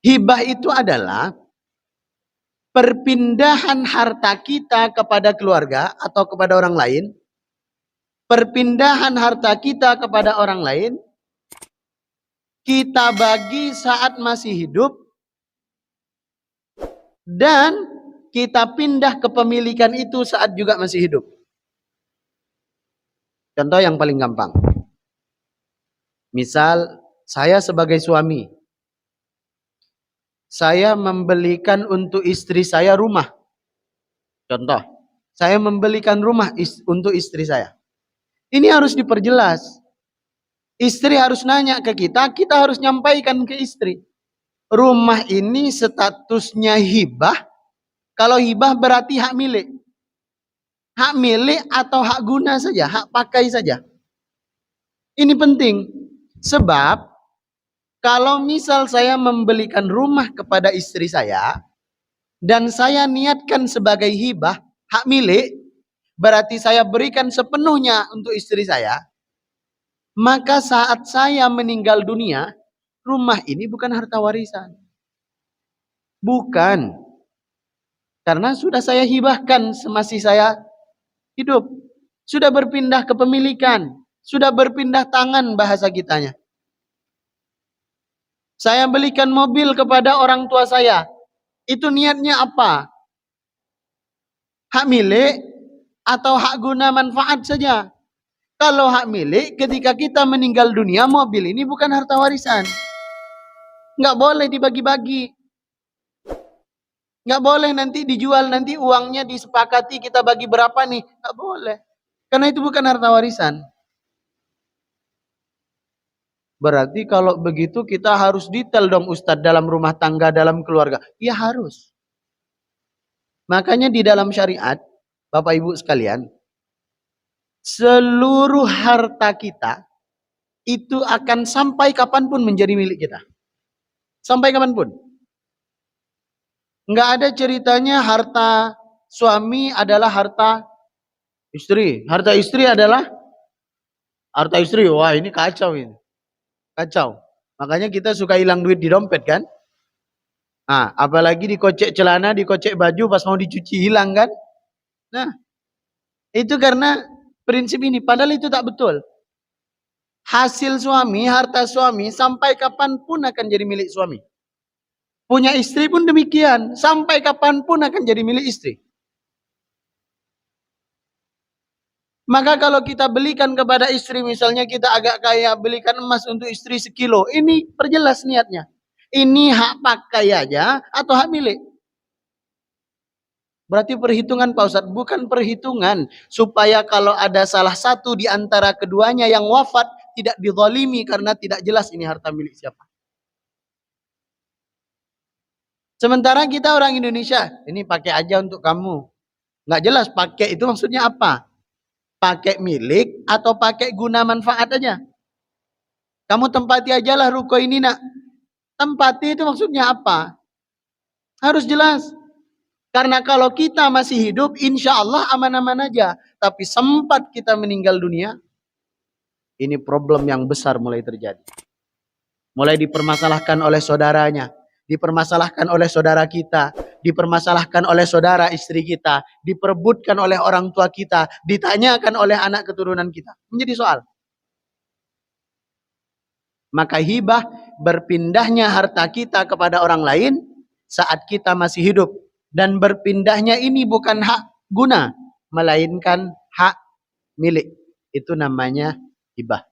Hibah itu adalah perpindahan harta kita kepada keluarga atau kepada orang lain. Perpindahan harta kita kepada orang lain, kita bagi saat masih hidup, dan kita pindah kepemilikan itu saat juga masih hidup. Contoh yang paling gampang. Misal, saya sebagai suami, saya membelikan untuk istri saya rumah. Contoh, saya membelikan rumah untuk istri saya. Ini harus diperjelas. Istri harus nanya ke kita harus nyampaikan ke istri. Rumah ini statusnya hibah. Kalau hibah berarti hak milik. Hak milik atau hak guna saja, hak pakai saja. Ini penting. Sebab, kalau misal saya membelikan rumah kepada istri saya, dan saya niatkan sebagai hibah, hak milik, berarti saya berikan sepenuhnya untuk istri saya, maka saat saya meninggal dunia, rumah ini bukan harta warisan. Bukan. Karena sudah saya hibahkan semasih saya hidup. Sudah berpindah kepemilikan. Sudah berpindah tangan bahasa kitanya. Saya belikan mobil kepada orang tua saya. Itu niatnya apa? Hak milik atau hak guna manfaat saja. Kalau hak milik, ketika kita meninggal dunia, mobil ini bukan harta warisan. Nggak boleh dibagi-bagi. Nggak boleh nanti dijual, nanti uangnya disepakati kita bagi berapa nih. Nggak boleh. Karena itu bukan harta warisan. Berarti kalau begitu kita harus detail dong Ustadz dalam rumah tangga, dalam keluarga. Ya harus. Makanya di dalam syariat, Bapak Ibu sekalian, seluruh harta kita itu akan sampai kapanpun menjadi milik kita. Sampai kapanpun. Nggak ada ceritanya harta suami adalah harta istri. Harta istri adalah harta istri. Wah, ini kacau ini. Kacau. Makanya kita suka hilang duit di dompet kan? Nah, apalagi dikocek celana, dikocek baju pas mau dicuci hilang kan? Nah, itu karena prinsip ini. Padahal itu tak betul. Hasil suami, harta suami sampai kapanpun akan jadi milik suami. Punya istri pun demikian. Sampai kapanpun akan jadi milik istri. Maka kalau kita belikan kepada istri, misalnya kita agak kaya, belikan emas untuk istri 1 kilo. Ini perjelas niatnya. Ini hak pakai aja atau hak milik? Berarti perhitungan Pak Ustadz, bukan perhitungan supaya kalau ada salah satu di antara keduanya yang wafat, tidak dizalimi karena tidak jelas ini harta milik siapa. Sementara kita orang Indonesia, ini pakai aja untuk kamu. Nggak jelas pakai itu maksudnya apa? Pakai milik atau pakai guna manfaat aja. Kamu tempati aja lah ruko ini nak. Tempati itu maksudnya apa? Harus jelas. Karena kalau kita masih hidup, insya Allah aman-aman aja. Tapi sempat kita meninggal dunia, ini problem yang besar mulai terjadi. Mulai dipermasalahkan oleh saudaranya, dipermasalahkan oleh saudara kita, dipermasalahkan oleh saudara istri kita, diperebutkan oleh orang tua kita, ditanyakan oleh anak keturunan kita. Menjadi soal. Maka hibah berpindahnya harta kita kepada orang lain saat kita masih hidup. Dan berpindahnya ini bukan hak guna, melainkan hak milik. Itu namanya hibah.